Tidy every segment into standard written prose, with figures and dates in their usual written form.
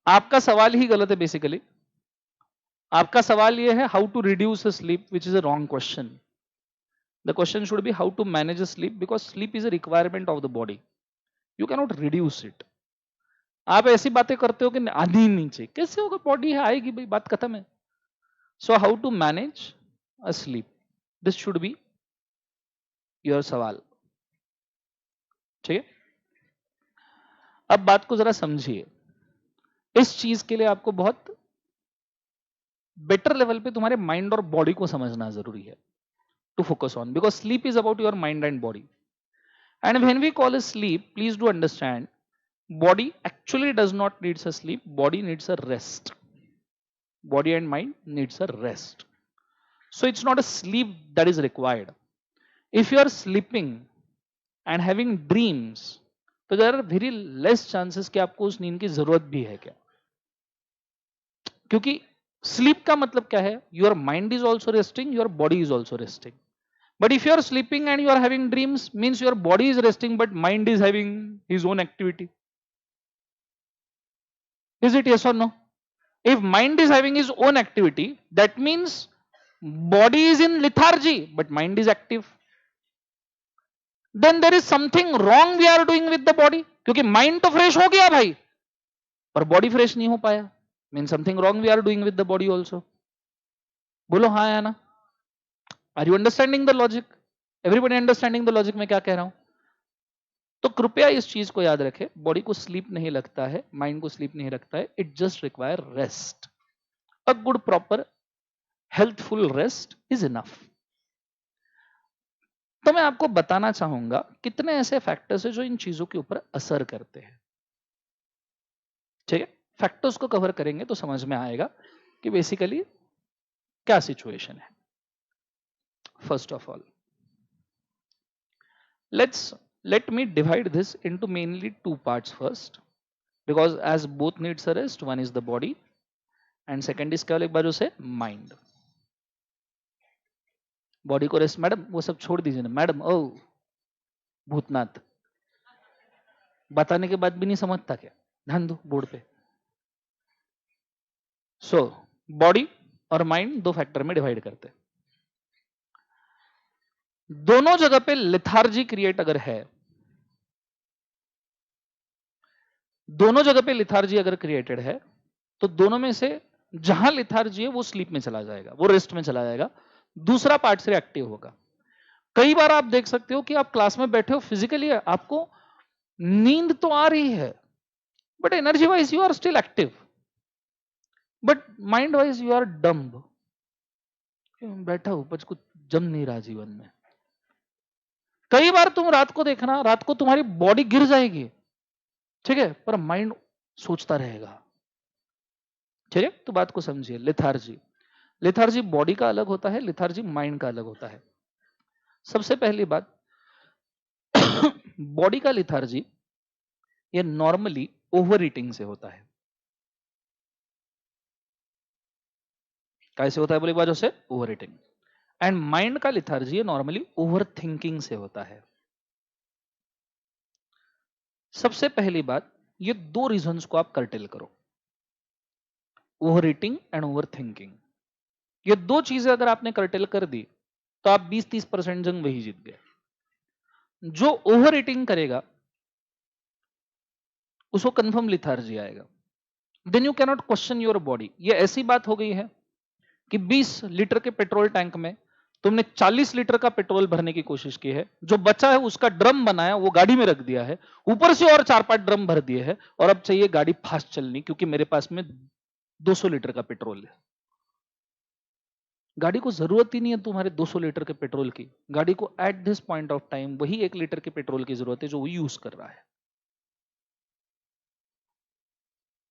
आपका सवाल ही गलत है बेसिकली। आपका सवाल ये है how to reduce sleep, which is a wrong question. The question should be how to manage sleep, because sleep is a requirement of the body, you cannot reduce it. आप ऐसी बातें करते हो कि आनी ही नहीं चाहिए, कैसे होगा, बॉडी है आएगी भाई, बात खत्म है। So how to manage a sleep, this should be your सवाल। ठीक है, अब बात को जरा समझिए। इस चीज के लिए आपको बहुत बेटर लेवल पे तुम्हारे माइंड और बॉडी को समझना जरूरी है to focus on, because sleep is about your mind and body. And when we call sleep, please do understand, body actually does not needs a sleep, body needs a rest, body and mind needs a rest. So it's not a sleep that is required. If you are sleeping and having dreams, तो there are very less chances कि आपको उस नींद की जरूरत भी है क्या, क्योंकि स्लीप का मतलब क्या है, your mind is also resting, your body is also resting. But if you are sleeping and you are having dreams, means your body is resting but mind is having his own activity. Is it yes or no? If mind is having his own activity, that means body is in lethargy but mind is active. Then there is something wrong we are doing with the body, क्योंकि mind तो fresh हो गया भाई पर body fresh नहीं हो पाया, means something wrong we are doing with the body also. बोलो हाँ या ना? Are you understanding the logic? Everybody understanding the logic मैं क्या कह रहा हूं? तो कृपया इस चीज को याद रखें, बॉडी को स्लीप नहीं लगता है, माइंड को स्लीप नहीं लगता है, it just require rest. A good proper healthful rest is enough. तो मैं आपको बताना चाहूंगा कितने ऐसे फैक्टर्स हैं जो इन चीजों के ऊपर असर करते हैं। ठीक है, फैक्टर्स को कवर करेंगे तो समझ में आएगा कि बेसिकली क्या सिचुएशन है। First of all, let me divide this into mainly two parts first, because as both needs a rest, one is the body and second is क्या, एक बाजू से माइंड। बॉडी को रेस्ट, मैडम वो सब छोड़ दीजिए ना मैडम, ओ भूतनाथ, बताने के बाद भी नहीं समझता क्या, ध्यान दो बोर्ड पे। सो बॉडी और माइंड दो फैक्टर में डिवाइड करते हैं। दोनों जगह पे लिथार्जी क्रिएट अगर है, दोनों जगह पे लिथार्जी अगर क्रिएटेड है, तो दोनों में से जहां लिथार्जी है वो स्लीप में चला जाएगा, वो रेस्ट में चला जाएगा, दूसरा पार्ट से एक्टिव होगा। कई बार आप देख सकते हो कि आप क्लास में बैठे हो, फिजिकली आपको नींद तो आ रही है but energy wise you are still active, but mind wise you are dumb, बैठा हूं पर कुछ जम नहीं रहा जीवन में। कई बार तुम रात को देखना, रात को तुम्हारी बॉडी गिर जाएगी, ठीक है, पर माइंड सोचता रहेगा। ठीक है, तो बात को समझिए। लिथार्जी, लिथार्जी बॉडी का अलग होता है, लिथार्जी माइंड का अलग होता है। सबसे पहली बात, बॉडी का लिथार्जी ये नॉर्मली ओवर ईटिंग से होता है। कैसे होता है बोले, एक बार से ओवर ईटिंग। एंड माइंड का लिथार्जी नॉर्मली ओवर थिंकिंग से होता है। सबसे पहली बात, ये दो रीजंस को आप कर्टेल करो, over eating and over thinking. ये दो चीजें अगर आपने कर्टेल कर दी तो आप 20-30% जंग वही जीत गए। जो ओवर ईटिंग करेगा उसको कंफर्म लिथार्जी आएगा। Then you cannot question your body. ये ऐसी बात हो गई है कि 20 लीटर के पेट्रोल टैंक में तुमने 40 लीटर का पेट्रोल भरने की कोशिश की है, जो बचा है उसका ड्रम बनाया, वो गाड़ी में रख दिया है, ऊपर से और 4-5 ड्रम भर दिए हैं, और अब चाहिए गाड़ी फास्ट चलनी क्योंकि मेरे पास में 200 लीटर का पेट्रोल है। गाड़ी को जरूरत ही नहीं है तुम्हारे 200 लीटर के पेट्रोल की, गाड़ी को at this point of time वही 1 लीटर के पेट्रोल की जरूरत है जो वो यूज कर रहा है।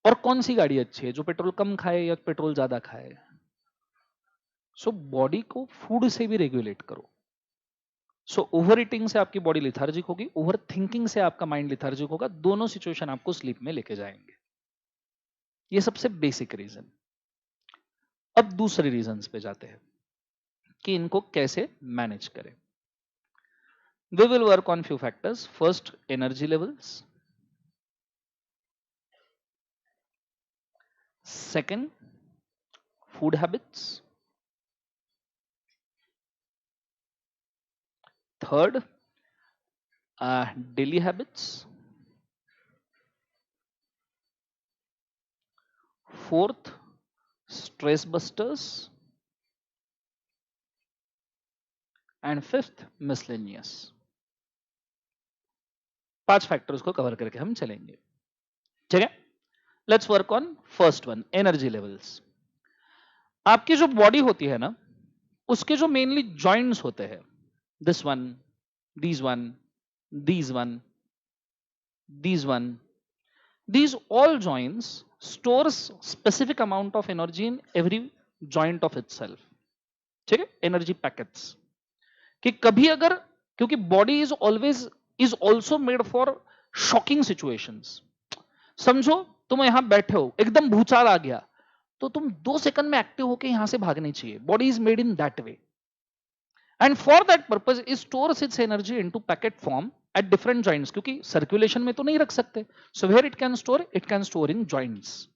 और कौन सी गाड़ी अच्छी है, जो पेट्रोल कम खाए या पेट्रोल ज्यादा खाए? सो बॉडी को फूड से भी रेगुलेट करो। सो ओवर ईटिंग से आपकी बॉडी लिथार्जिक होगी, ओवर थिंकिंग से आपका माइंड लिथार्जिक होगा, दोनों सिचुएशन आपको स्लीप में लेके जाएंगे। ये सबसे बेसिक रीजन। अब दूसरे रीजन पे जाते हैं कि इनको कैसे मैनेज करें। We will work on few factors. First, energy levels. Second, food habits. Third, daily habits. Fourth, stress busters. And fifth, miscellaneous. 5 factors को कवर करके हम चलेंगे, ठीक है। Let's work on first one, energy levels. आपकी जो body होती है ना, उसके जो मेनली जॉइंट्स होते हैं, this one, these one, these one, these one, these all joints stores specific amount of energy in every joint of itself, ठीक है। एनर्जी पैकेट्स कि कभी अगर, क्योंकि body is also made for shocking situations. समझो तुम यहां बैठे हो, एकदम भूचाल आ गया, तो तुम 2 सेकंड में एक्टिव होकर यहां से भागनी चाहिए। Body is made in that way, and for that purpose it stores its energy into packet form at different joints, क्योंकि सर्कुलेशन में तो नहीं रख सकते। So where it can store in joints.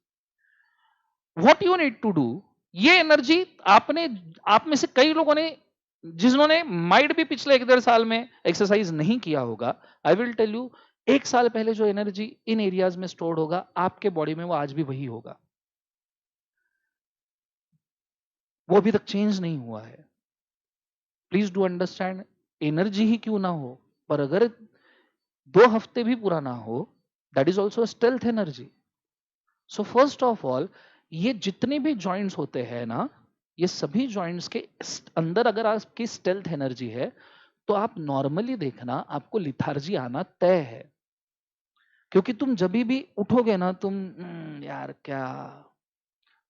What you need to do, ये energy आपने, आप में से कई लोगों ने, जिन्होंने माइट भी पिछले 1-1.5 साल में एक्सरसाइज नहीं किया होगा, आई विल टेल यू, 1 साल पहले जो एनर्जी इन एरियाज में स्टोर्ड होगा आपके बॉडी में, वो आज भी वही होगा, वो अभी तक चेंज नहीं हुआ है। प्लीज डू अंडरस्टैंड, एनर्जी ही क्यों ना हो, पर अगर 2 हफ्ते भी पूरा ना हो, that is also stealth energy. So first of all, ये जितने भी जॉइंट्स होते हैं ना, ये सभी जॉइंट्स के अंदर अगर आपकी स्टेल्थ एनर्जी है, तो आप नॉर्मली देखना आपको लिथार्जी आना तय है। क्योंकि तुम जब भी उठोगे ना, तुम यार क्या,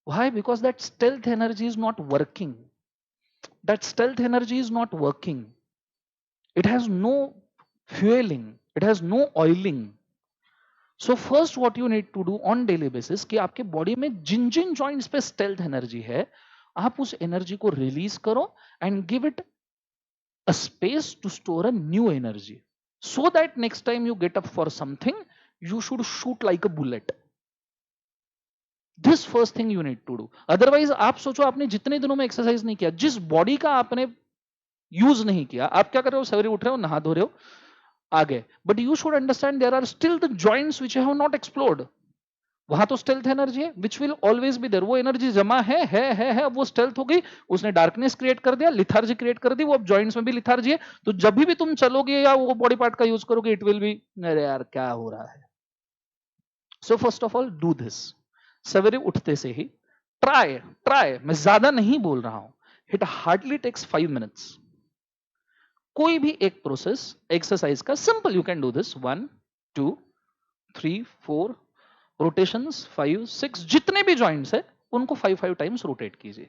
why? Because that stealth energy is not working, that stealth energy is not working, it has no fuelling, it has no oiling. So first what you need to do on daily basis, कि आपके body में जिन जिन joints पे stealth energy है, आप उस energy को रिलीज करो and give it a space to store a new energy, so that next time you get up for something, you should shoot like a bullet. This first thing you need to do. Otherwise आप सोचो, आपने जितने दिनों में exercise नहीं किया, जिस body का आपने यूज नहीं किया, आप क्या कर रहे हो? सवेरे उठ रहे हो, नहा धो रहे हो, आ गए, but you should understand there are still the joints which have not explored. वहां तो स्टेल्थ एनर्जी है which will always be there, वो एनर्जी जमा है, वो स्टेल्थ हो गई, उसने डार्कनेस क्रिएट कर दिया, लिथार्जी क्रिएट कर दी, वो अब जॉइंट्स में भी लिथार्जी है। तो जब भी तुम चलोगे या वो बॉडी पार्ट का यूज करोगे, इट विल बी, अरे यार क्या हो रहा है। So first of all do this, सवेरे उठते से ही ट्राई, मैं ज्यादा नहीं बोल रहा हूं, इट हार्डली टेक्स 5 मिनट्स। कोई भी एक प्रोसेस एक्सरसाइज का simple, you can do this 1 2 3 4 rotations, 5 6, जितने भी जॉइंट्स है उनको 5 टाइम्स रोटेट कीजिए।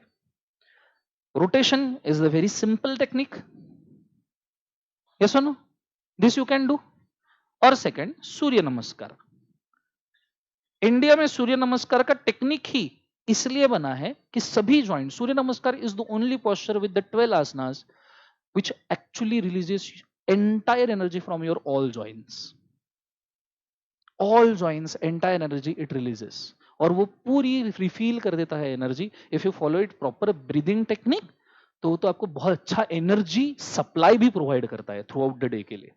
Rotation is the very simple technique, yes और no? This you can do. और सेकंड, सूर्य नमस्कार। इंडिया में सूर्य नमस्कार का टेक्निक ही इसलिए बना है कि सभी जॉइंट, सूर्य नमस्कार is the only posture with the 12 asanas which actually releases entire energy from your all joints, entire energy it releases, और वो पूरी रिफिल कर देता है energy. If you follow it proper breathing technique, तो आपको बहुत अच्छा एनर्जी सप्लाई भी प्रोवाइड करता है थ्रू आउट द डे के लिए।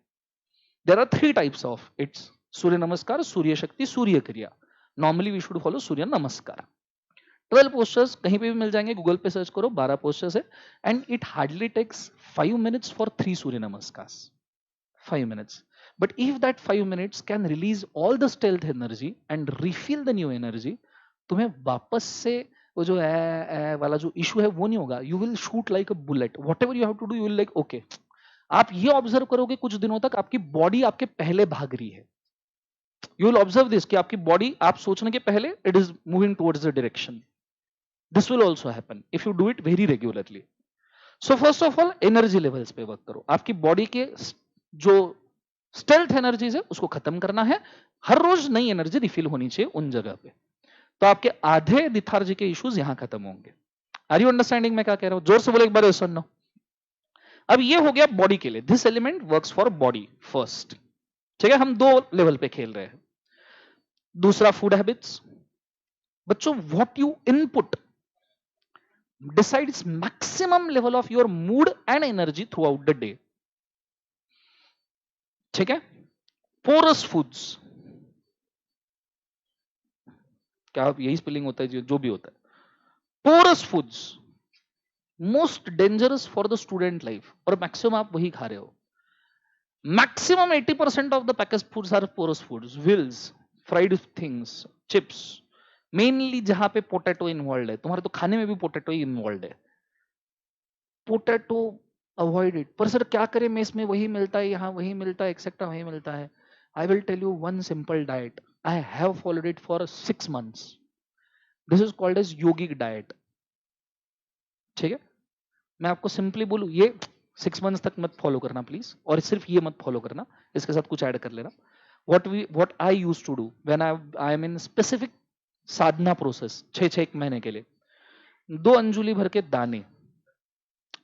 There are 3 types of its, surya namaskar, surya shakti, surya kriya. Normally we should follow surya namaskar. 12 posters कहीं पे भी मिल जाएंगे, गूगल पे सर्च करो, 12 पोस्टर्स है, and it hardly takes 5 minutes for 3 Surya Namaskar, 5 minutes. But if that 5 minutes can release all the stealth energy and refill the new energy, तुम्हें वापस से वो जो है वाला जो इशू है वो नहीं होगा। You will shoot like a bullet, whatever you have to do, you will like okay. आप ये ऑब्जर्व करोगे कुछ दिनों तक आपकी बॉडी आपके पहले भाग रही है। यू विल ऑब्जर्व दिस कि आपकी बॉडी आप सोचने के पहले it is moving towards the direction. This will also happen if you do it very regularly. So first of all, energy levels पे वर्क करो। आपकी बॉडी के जो स्टेल्थ एनर्जीज है उसको खत्म करना है, हर रोज नई एनर्जी रिफिल होनी चाहिए उन जगह पे, तो आपके आधे लिथार्जी के इश्यूज यहां खत्म होंगे। आर यू अंडरस्टैंडिंग मैं क्या कह रहा हूं? जोर से बोलो एक बार, सुन लो। अब ये हो गया बॉडी के लिए, this element works for body first, ठीक है। हम 2 लेवल पे खेल रहे हैं। दूसरा फूड हैबिट्स, बच्चों, what you input decides maximum level of your mood and energy throughout the day. ठीक है? पोरस फूड्स, क्या यही स्पेलिंग होता है जो भी होता है, porous foods most dangerous for the student life, और मैक्सिमम आप वही खा रहे हो. Maximum 80% of the package foods are porous foods, wheels, fried things, chips, mainly जहां पे पोटैटो इन्वॉल्व है. तुम्हारे तो खाने में भी पोटैटो ही इन्वॉल्व है. Potato avoid it. पर सर क्या करें, मेस में वही मिलता है, यहाँ वही मिलता है, एक्सेट्रा वही मिलता है. I will tell you one simple diet. I have followed it for 6 months. This is called as yogic diet. ठीक है, मैं आपको सिंपली बोलूं, ये 6 months तक मत फॉलो करना प्लीज, और सिर्फ ये मत फॉलो करना, इसके साथ कुछ ऐड कर लेना. what I used to do when I am in specific Sadhana process, 6 महीने के लिए, 2 अंजुली भर के दाने.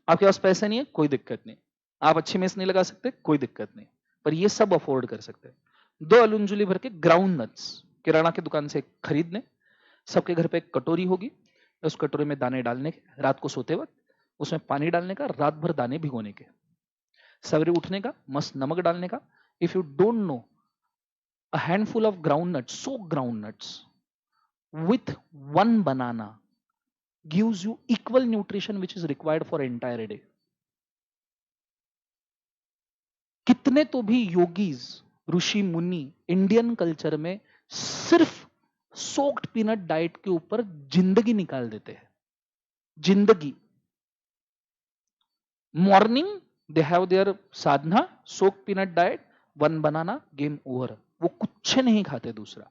आपके पास पैसे नहीं है, कोई दिक्कत नहीं, आप अच्छी मेस नहीं लगा सकते, कोई दिक्कत नहीं, पर ये सब अफोर्ड कर सकते हैं. 2 अंजुली भर के ग्राउंड नट्स किराना की दुकान से खरीदने. सबके घर पे एक कटोरी होगी, उस कटोरी में दाने डालने के, रात को सोते वक्त उसमें पानी डालने का, रात भर दाने भिगोने के, सवेरे उठने का, मस्त नमक डालने का. If you don't know, a handful of groundnuts, soak groundnuts with 1 banana gives you equal nutrition which is required for entire day. कितने तो भी योगीज, ऋषि मुनि इंडियन कल्चर में सिर्फ सोक्ड पीनट डाइट के ऊपर जिंदगी निकाल देते हैं. जिंदगी. Morning they have their Sadhana, soaked peanut diet, 1 banana, game over. वो कुछ नहीं खाते दूसरा.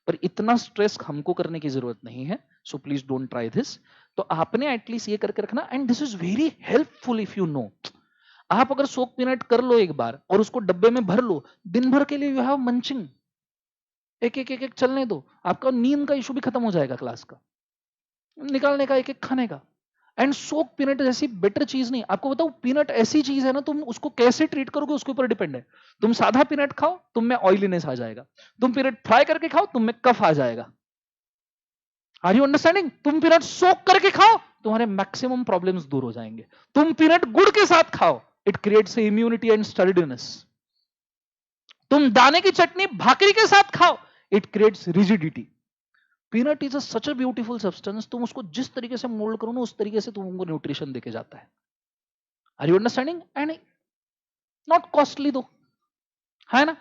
पर इतना स्ट्रेस हमको करने की जरूरत नहीं है, so please don't try this. तो आपने एटलीस्ट ये करके रखना, and this is very helpful if you know. आप अगर सोक पीनट कर लो एक बार और उसको डब्बे में भर लो, दिन भर के लिए यू हैव मंचिंग. एक एक एक एक चलने दो, आपका नींद का इशू भी खत्म हो जाएगा, क्लास का निकालने का, एक एक खाने का. एंड सोक पीनट जैसी बेटर चीज नहीं. आपको बताओ, पीनट ऐसी चीज है ना, तुम उसको कैसे ट्रीट करोगे उसके ऊपर डिपेंड है. तुम साधा पीनट खाओ, तुम में ऑयलीनेस आ जाएगा. तुम पीनट फ्राई करके खाओ, तुम में कफ आ जाएगा. Are you understanding? तुम पीनट सोक करके खाओ, तुम्हारे मैक्सिमम प्रॉब्लम्स दूर हो जाएंगे. तुम पीनट गुड़ के साथ खाओ, इट क्रिएट्स इम्यूनिटी एंड स्टर्डीनेस. तुम दाने की चटनी भाकरी के साथ खाओ, it creates rigidity. Peanut is such a beautiful substance. तुम उसको जिस तरीके से मोल्ड करो ना, उस तरीके से तुमको न्यूट्रिशन देके जाता है. Are you understanding? And not costly दो, है ना.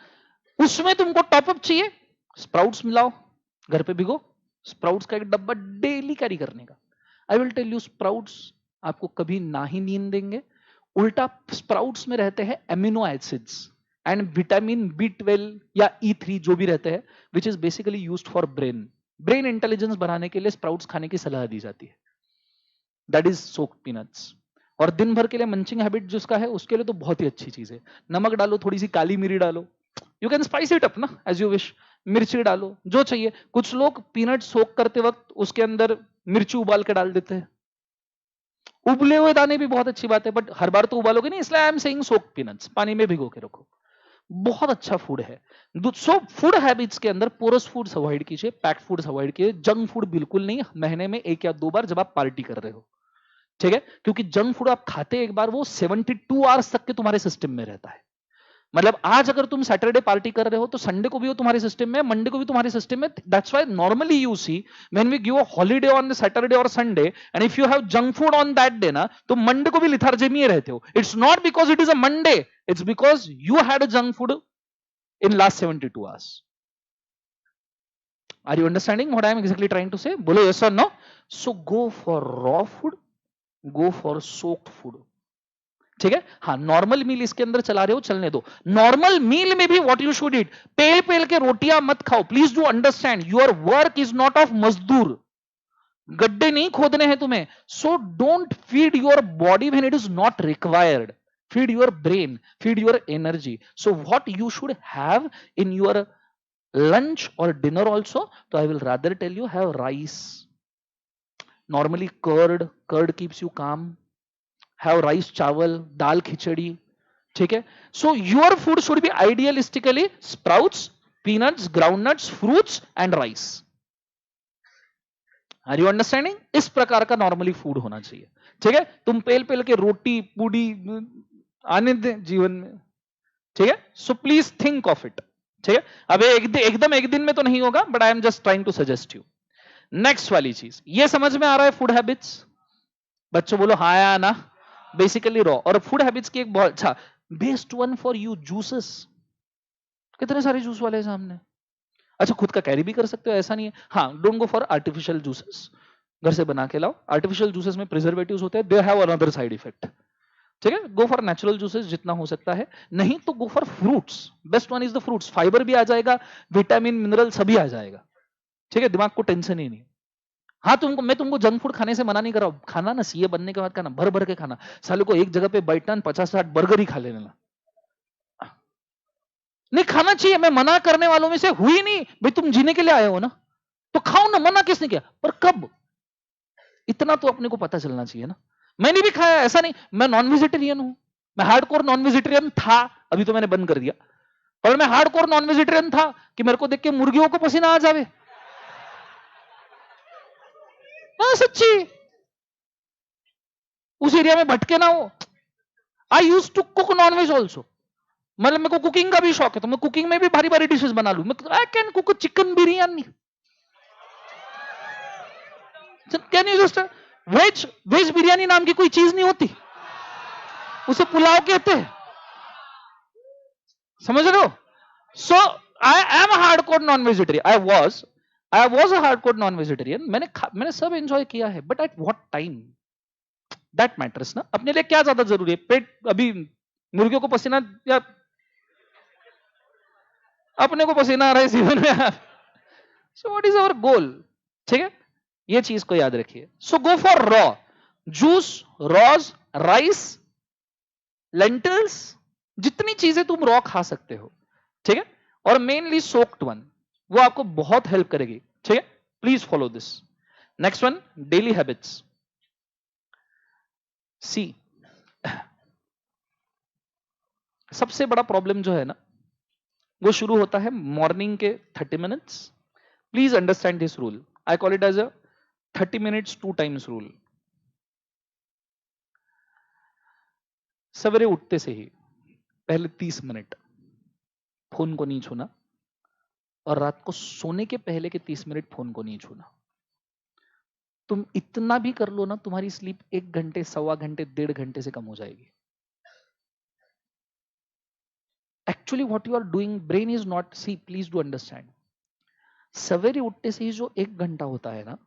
उसमें तुमको टॉपअप चाहिए, स्प्राउट्स मिलाओ, घर पे भिगो, स्प्राउट्स का एक डब्बा डेली कैरी करने का. I will tell you, sprouts आपको कभी ना ही नींद देंगे. उल्टा स्प्राउट्स में रहते हैं amino acids and vitamin B12 या E3 जो भी रहते हैं, which is basically used for brain intelligence बढ़ाने के लिए स्प्राउट्स खाने की सलाह दी जाती है. That is soaked peanuts. और दिन भर के लिए मंचिंग हैबिट जिसका है, उसके लिए तो बहुत ही अच्छी चीज है. नमक डालो, थोड़ी सी काली मिरी डालो, you can spice it up ना एज यू विश. मिर्ची डालो जो चाहिए. कुछ लोग पीनट सोक करते वक्त उसके अंदर मिर्ची उबाल के डाल देते हैं. उबले हुए दाने भी बहुत अच्छी बात है, बट हर बार तो उबालोगे नहीं, इसलिए I am saying soak peanuts, पानी में भिगो के रखो. बहुत अच्छा फूड है. सो फूड हैबिट्स के अंदर पोरस फूड्स अवॉइड कीजिए, पैक्ड फूड्स अवॉइड कीजिए, जंक फूड बिल्कुल नहीं. महीने में 1 या 2 बार जब आप पार्टी कर रहे हो, ठीक है, क्योंकि जंक फूड आप खाते एक बार, वो 72 आवर्स तक के तुम्हारे सिस्टम में रहता है. मतलब आज अगर तुम सैटरडे पार्टी कर रहे हो तो संडे को भी वो तुम्हारे सिस्टम में, मंडे को भी तुम्हारे सिस्टम में. That's why normally you see when we give a holiday on Saturday और Sunday, and if you have junk food on that day ना, तो मंडे को भी लिथार्जी में रहते हो. It's not because it is a Monday, it's because you had a junk food in last 72 hours. Are you understanding what I am exactly trying to say? बोलो yes or no. So go for raw food, go for soaked food. ठीक है. हाँ, normal मील इसके अंदर चला रहे हो, चलने दो. नॉर्मल मील में भी व्हाट यू शुड ईट, पेल पेल के रोटियां मत खाओ. Please do understand, your work is not of मजदूर. गड्ढे नहीं खोदने हैं तुम्हें. So don't feed your body when it is not required. Feed your brain, feed your energy. So what you should have in your lunch or dinner also, so I will rather tell you, have rice, normally curd keeps you calm. Have rice chawal, dal khichdi. ठीक है. So your food should be idealistically sprouts, peanuts, groundnuts, fruits and rice. Are you understanding? इस प्रकार का normally food होना चाहिए, ठीक है? तुम पेल पेल के रोटी पूड़ी आने दें जीवन में, ठीक है? So please think of it, ठीक है? अब एकदम एक दिन में तो नहीं होगा, but I am just trying to suggest you. Next वाली चीज, ये समझ में आ रहा है फूड हैबिट्स? बच्चों बोलो हाँ या ना। बेसिकली रॉ और फूड हैबिट्स की एक बहुत अच्छा best one for you, juices. कितने सारे जूस वाले हैं सामने। अच्छा खुद का कैरी भी कर सकते हो, ऐसा नहीं है। हाँ, don't go for artificial juices, घर से बना के लाओ। आर्टिफिशियल जूसेस में प्रिजर्वेटिव्स होते हैं, they have another side effect, ठीक है? गो फॉर नेचुरल जूसेस जितना हो सकता है, नहीं तो go for fruits. Best one is the fruits, fibre भी आ जाएगा, विटामिन मिनरल सभी आ जाएगा, ठीक है? दिमाग को टेंशन ही नहीं। हाँ, मैं तुमको जंक फूड खाने से मना नहीं कर रहा हूं, खाना ना सीए बनने के बाद खाना, भर भर के खाना। साले को एक जगह पे बैठना 50-60 बर्गर ही खा लेना। नहीं खाना चाहिए, मैं मना करने वालों में से हुई नहीं भाई, तुम जीने के लिए आए हो ना, तो खाओ ना, मना किसने किया? पर कब, इतना तो अपने को पता चलना चाहिए ना। मैंने भी खाया, ऐसा नहीं, मैं नॉन वेजिटेरियन हूं, मैं हार्डकोर नॉन वेजिटेरियन था, अभी तो मैंने बंद कर दिया, पर मैं हार्डकोर नॉन वेजिटेरियन था कि मेरे को देख के मुर्गियों को पसीना आ जावे। हाँ सच्ची, उस एरिया में भटके ना हो। I use to cook non veg also, मतलब मेरे को कुकिंग का भी शौक है, तो मैं कुकिंग में भी भारी भारी डिशेस बना लूं। I can cook chicken biryani, can you just veg veg biryani नाम की कोई चीज नहीं होती, उसे पुलाव कहते हैं, समझ रहे हो? So I am hardcore non vegetarian, I was a hardcore non vegetarian. मैंने सब एंजॉय किया है, but at what time, that matters ना। अपने लिए क्या ज्यादा जरूरी है, पेट अभी मुर्गियों को पसीना या अपने को पसीना आ रहा है जीवन में? सो व्हाट इज अवर गोल, ठीक है? ये चीज को याद रखिए। So go for raw juice, rose, rice, lentils, जितनी चीजें तुम रॉ खा सकते हो, ठीक है? और मेनली सोक्ड वन, वो आपको बहुत हेल्प करेगी, ठीक है? Please follow this. Next one, daily habits. See, सबसे बड़ा प्रॉब्लम जो है ना, वो शुरू होता है मॉर्निंग के 30 minutes. Please understand this rule, I call it as a 30 minutes 2 times rule. सवेरे उठते से ही पहले 30 मिनट फोन को नहीं छूना, और रात को सोने के पहले के 30 मिनट फोन को नहीं छूना। तुम इतना भी कर लो ना, तुम्हारी स्लीप 1 घंटे, 1.25 घंटे, 1.5 घंटे से कम हो जाएगी। Actually what you are doing, brain is not, see please do understand, सवेरे उठते से ही जो 1 घंटा होता है ना,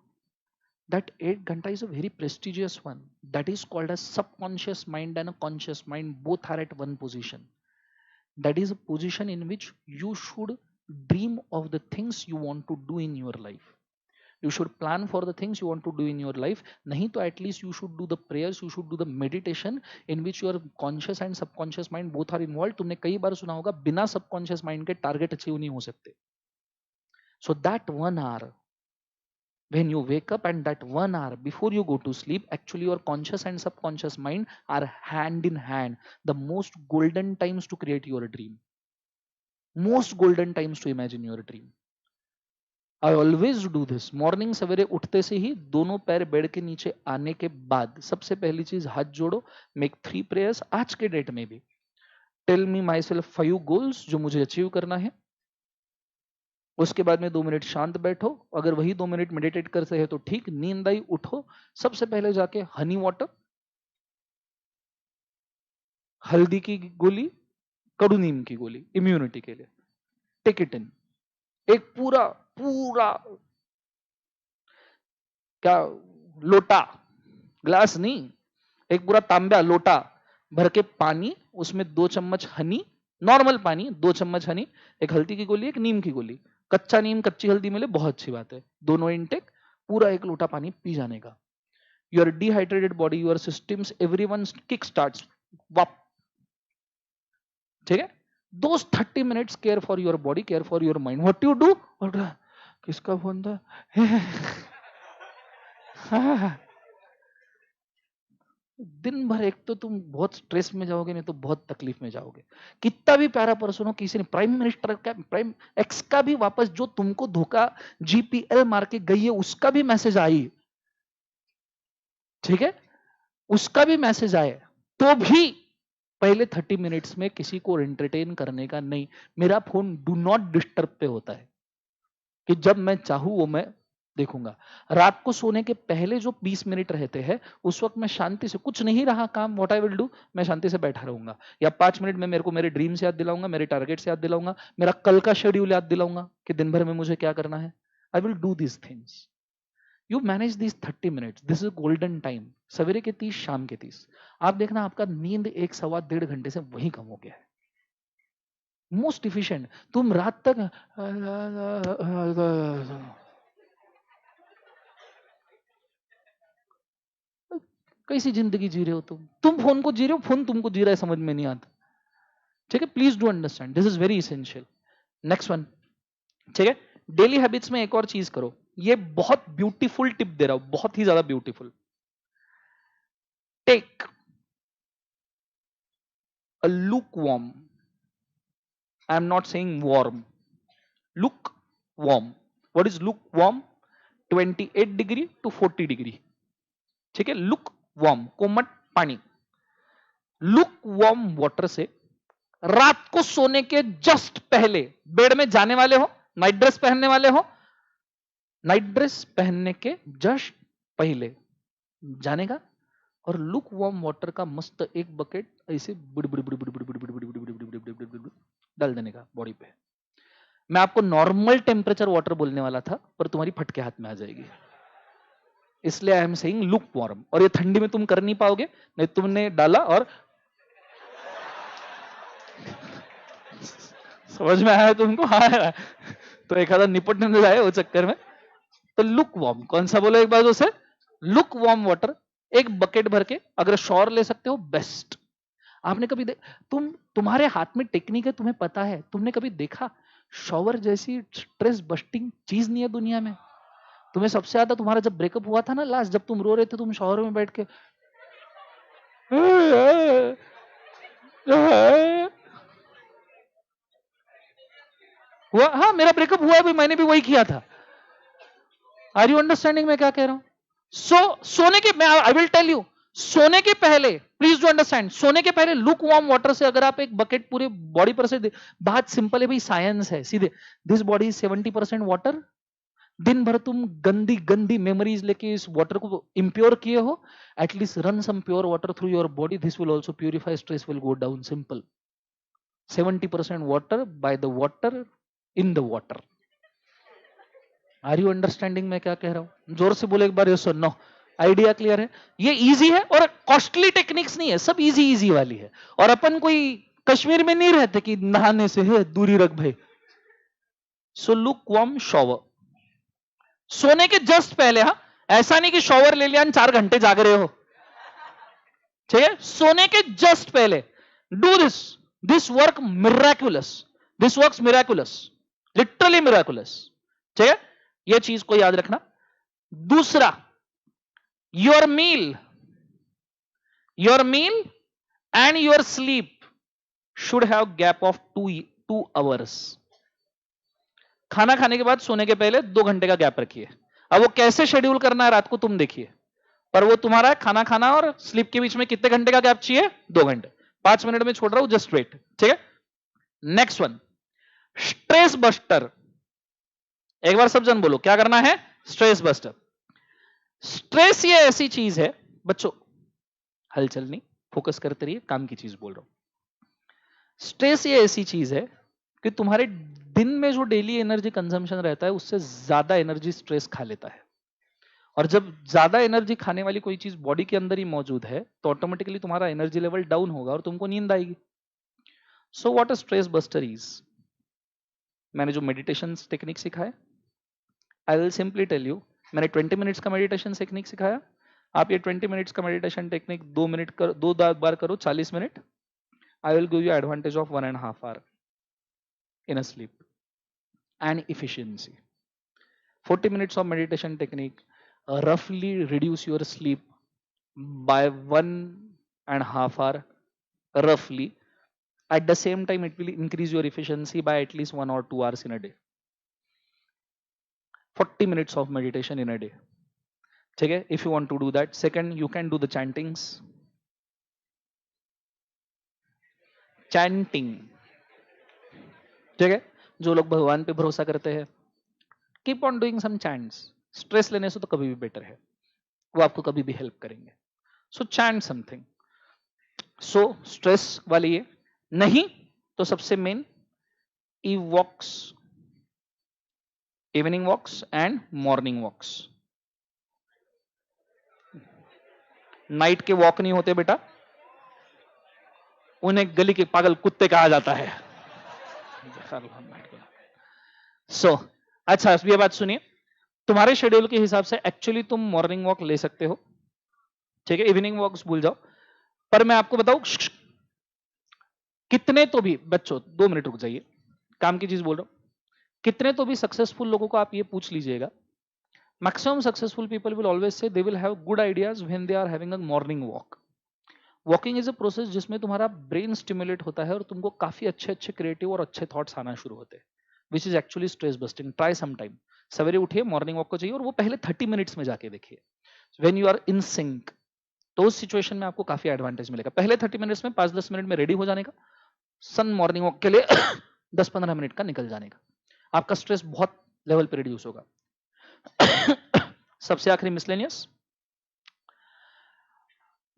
that 8 घंटा is a very prestigious one, that is called as subconscious mind and a conscious mind, both are at one position. That is a position in which you should dream of the things you want to do in your life, you should plan for the things you want to do in your life. Nahi to at least you should do the prayers, you should do the meditation in which your conscious and subconscious mind both are involved. तुमने कई बार सुना होगा बिना subconscious mind के target achieve नहीं हो सकते। So that 1 hour when you wake up and that 1 hour before you go to sleep, actually your conscious and subconscious mind are hand in hand, the most golden times to create your dream, most golden times to imagine your dream. I always do this, morning सवेरे उठते से ही दोनों पैर bed के नीचे आने के बाद सबसे पहली चीज हाथ जोड़ो, मेक 3 प्रेयर्स। आज के डेट में भी tell me myself 5 goals जो मुझे अचीव करना है। उसके बाद में 2 मिनट शांत बैठो, अगर वही 2 मिनट मेडिटेट करते हैं तो ठीक, नींद आई उठो, सबसे पहले जाके हनी वाटर, हल्दी की गोली, कड़ू नीम की गोली, इम्यूनिटी के लिए, टेक इट इन। एक पूरा पूरा क्या लोटा, ग्लास नहीं, एक पूरा तांबा लोटा भर के पानी, उसमें 2 चम्मच हनी, नॉर्मल पानी, 2 चम्मच हनी, एक हल्दी की गोली, एक नीम की गोली, कच्चा नीम कच्ची हल्दी मिले बहुत अच्छी बात है, दोनों इनटेक, पूरा 1 लोटा पानी पी जाने का। Your dehydrated body, your systems, everyone kick starts वाप, ठीक है? दोस 30 minutes care for your body, care for your mind. What you do, किसका फोन था? दिन भर एक तो तुम बहुत स्ट्रेस में जाओगे, नहीं तो बहुत तकलीफ में जाओगे। कितना भी प्यारा पर्सन हो, किसी ने प्राइम मिनिस्टर का, प्राइम एक्स का भी वापस जो तुमको धोखा जीपीएल मार के गई है उसका भी मैसेज आई, ठीक है, उसका भी मैसेज आए, तो भी पहले 30 मिनट्स में किसी को एंटरटेन करने का नहीं। मेरा फोन डू नॉट डिस्टर्ब पे होता है कि जब मैं चाहूं वो मैं देखूंगा। रात को सोने के पहले जो 20 मिनट रहते हैं उस वक्त मैं शांति से, कुछ नहीं रहा काम, व्हाट आई विल डू, मैं शांति से बैठा रहूंगा, या 5 मिनट में मेरे को मेरे ड्रीम्स याद दिलाऊंगा, मेरे टारगेट्स याद दिलाऊंगा, मेरा कल का शेड्यूल याद दिलाऊंगा कि दिन भर में मुझे क्या करना है। I will do these things. You manage this 30 minutes, this is golden time. सवेरे के 30, शाम के 30, आप देखना आपका नींद 1 सवा 1.5 घंटे से वही कम हो गया है। Most efficient. तुम रात तक कैसी जिंदगी जी रहे हो तुम फोन को जी रहे हो, फोन तुमको जी रहा है, समझ में नहीं आता। ठीक है, please do understand, this is very essential. Next one, ठीक है, डेली हैबिट्स में एक और चीज करो, ये बहुत ब्यूटीफुल टिप दे रहा हूं, बहुत ही ज्यादा beautiful. Take a lukewarm, I am not saying warm, lukewarm. What is lukewarm? 28 degree to 40 degree, ठीक है, लुक वार्म, कोमट पानी। लुक वार्म वाटर से रात को सोने के जस्ट पहले, बेड में जाने वाले हो, नाइट ड्रेस पहनने वाले हो, नाइट ड्रेस पहनने के जस्ट पहले जाने का, और लुक वार्म वाटर का मस्त एक बकेट ऐसे डाल देने का बॉडी पे। मैं आपको नॉर्मल टेम्परेचर वाटर बोलने वाला था, पर तुम्हारी फटके हाथ में आ जाएगी, इसलिए I am saying look warm. और ये ठंडी में तुम कर नहीं पाओगे, नहीं तुमने डाला और समझ में आया तुमको? हाँ, तो एक आधा निपटने में जाए वो चक्कर में। तो लुक वार्म कौन सा बोलो एक बार उसे, लुक वार्म वाटर एक बकेट भर के, अगर शॉवर ले सकते हो बेस्ट। आपने कभी तुम्हारे हाथ में टेक्निक है, तुम्हें पता है, तुमने कभी देखा शॉवर जैसी स्ट्रेस बस्टिंग चीज नहीं है दुनिया में। तुम्हें सबसे ज्यादा तुम्हारा जब ब्रेकअप हुआ था ना लास्ट, जब तुम रो रहे थे, तुम शॉवर में बैठ के हुआ, हाँ मेरा ब्रेकअप हुआ है भी, मैंने भी वही किया था। आर यू अंडरस्टैंडिंग मैं क्या कह रहा हूं? सोने के, मैं आई विल टेल यू, सोने के पहले प्लीज डू अंडरस्टैंड, सोने के पहले लुक वार्म वाटर से अगर आप एक बकेट पूरे बॉडी पर से बात सिंपल है भाई, साइंस है सीधे। This body is 70% water. दिन भर तुम गंदी गंदी मेमोरीज लेके इस वाटर को इम्प्योर किए हो, at least run some pure water through your body, this will also purify, stress will go down, simple. 70% water by the water, in the water. Are you understanding मैं क्या कह रहा हूं? जोर से बोले एक बार, यस और नो। आइडिया क्लियर है? ये इजी है और कॉस्टली टेक्निक्स नहीं है, सब इजी इजी वाली है। और अपन कोई कश्मीर में नहीं रहते कि नहाने से है दूरी रख भाई। सो लुक वार्म शॉवर, सोने के जस्ट पहले। हाँ, ऐसा नहीं कि शॉवर ले लिया 4 घंटे जाग रहे हो, ठीक है, सोने के जस्ट पहले do this, this work miraculous, this works miraculous, literally miraculous, ठीक है, यह चीज को याद रखना। दूसरा, your meal, your meal and your sleep should have gap of 2 hours। खाना खाने के बाद सोने के पहले 2 घंटे का गैप रखिए। अब वो कैसे शेड्यूल करना है रात को तुम देखिए, पर वो तुम्हारा खाना खाना और स्लीप के बीच में कितने घंटे का गैप चाहिए? 2 घंटे। 5 मिनट में छोड़ रहा हूं, जस्ट वेट, ठीक है। Next one, stress buster. एक बार सब जन बोलो क्या करना है? Stress buster. स्ट्रेस ये ऐसी चीज है बच्चों, हलचल नहीं, फोकस करते रहिए, काम की चीज बोल रहा हूं। स्ट्रेस ये ऐसी चीज है कि तुम्हारे दिन में जो डेली एनर्जी कंजम्पशन रहता है उससे ज्यादा एनर्जी स्ट्रेस खा लेता है। और जब ज्यादा एनर्जी खाने वाली कोई चीज बॉडी के अंदर ही मौजूद है तो ऑटोमेटिकली तुम्हारा एनर्जी लेवल डाउन होगा और तुमको नींद आएगी। So what a stress buster is, मैंने जो मेडिटेशन टेक्निक सिखाया, I will simply tell you, मैंने 20 मिनट्स का मेडिटेशन टेक्निक सिखाया, आप ये 20 मिनट्स का मेडिटेशन टेक्निक 2 मिनट कर, 2 बार करो, 40 minute. I will give you advantage of 1.5 hour in a sleep and efficiency. 40 minutes of meditation technique roughly reduce your sleep by 1.5 hour roughly. At the same time, it will increase your efficiency by at least 1 or 2 hours in a day. 40 minutes of meditation in a day. Okay, if you want to do that. Second, you can do the chantings. Chanting. ठीक है, जो लोग भगवान पे भरोसा करते हैं, keep on doing some chants. Stress लेने से तो कभी भी बेटर है, वो आपको कभी भी हेल्प करेंगे. So chant something. So stress वाली ये नहीं तो सबसे main walks, evening walks and morning walks. Night के वॉक नहीं होते बेटा, उन्हें गली के पागल कुत्ते कहा जाता है. सो अच्छा, ये बात सुनिए, तुम्हारे शेड्यूल के हिसाब से एक्चुअली तुम मॉर्निंग वॉक ले सकते हो, ठीक है, इवनिंग वॉक्स भूल जाओ. पर मैं आपको बताऊं, कितने तो भी बच्चों, 2 मिनट रुक जाइए, काम की चीज बोल रहा हूं. कितने तो भी सक्सेसफुल लोगों को आप ये पूछ लीजिएगा, maximum successful people will always say they will have good ideas when they are having a morning walk. Walking is a process जिसमें तुम्हारा ब्रेन स्टिमुलेट होता है और तुमको काफी अच्छे अच्छे क्रिएटिव और अच्छे थॉट्स आना शुरू होते हैं, which is actually stress busting. Try some time, सवेरे उठिए, मॉर्निंग वॉक को चाहिए और वो पहले 30 मिनट्स में जाके देखिए. When you are in sync, तो उस सिचुएशन में आपको काफी एडवांटेज मिलेगा. पहले 30 मिनट्स में 5-10 मिनट में रेडी हो जाने का, सन मॉर्निंग वॉक के लिए 10-15 मिनट का निकल जाने का, आपका स्ट्रेस बहुत लेवल पे रिड्यूस होगा. सबसे आखिरी miscellaneous,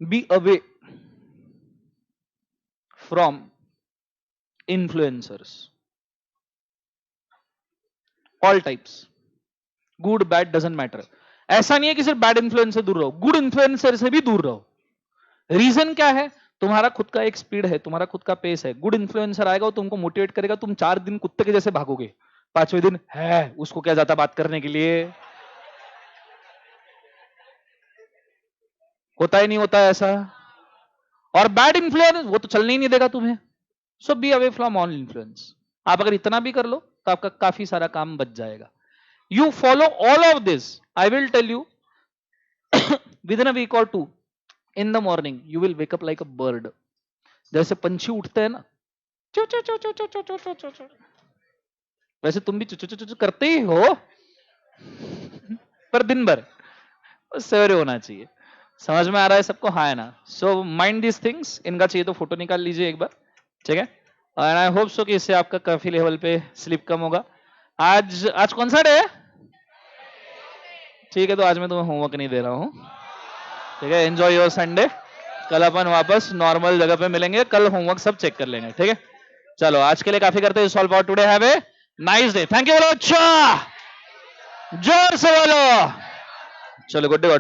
B away from influencers, all types, good bad doesn't matter. ऐसा नहीं है कि सिर्फ बैड इन्फ्लुएंस से दूर रहो, गुड इन्फ्लुएंसर से भी दूर रहो. रीजन क्या है? तुम्हारा खुद का एक स्पीड है, तुम्हारा खुद का पेस है. गुड इन्फ्लुएंसर आएगा, वो तुमको मोटिवेट करेगा, तुम 4 दिन कुत्ते के जैसे भागोगे, 5वें दिन है उसको क्या जाता बात करने के लिए. होता ही नहीं होता है ऐसा. और बैड इन्फ्लुएंस वो तो चलने ही नहीं देगा तुम्हें. So be away from all influence. आप अगर इतना भी कर लो तो आपका काफी सारा काम बच जाएगा. You follow all of this, I will tell you, within a week और 2 in the morning you will wake up like a bird. जैसे पंछी उठते हैं ना, चू चू चू चू चू चू चू चू चू चू, वैसे तुम भी चू चू चू चू करते ही हो, पर दिन भर सवेरे होना चाहिए. समझ में आ रहा है सबको? हाँ है ना? So mind this things. इनका चाहिए तो फोटो निकाल लीजिए एक बार, ठीक है. और आई होप सो कि इससे आपका काफी लेवल पे स्लिप कम होगा. आज कौन सा डे है? ठीक है, तो आज मैं तुम्हें होमवर्क नहीं दे रहा हूँ, ठीक है. Enjoy your Sunday. कल अपन वापस नॉर्मल जगह पे मिलेंगे, कल होमवर्क सब चेक कर लेंगे, ठीक है. चलो आज के लिए काफी करते हैं. Solve out today. Have a nice day. Thank you बोलो, अच्छा जोर से बोलो. चलो गुड डे.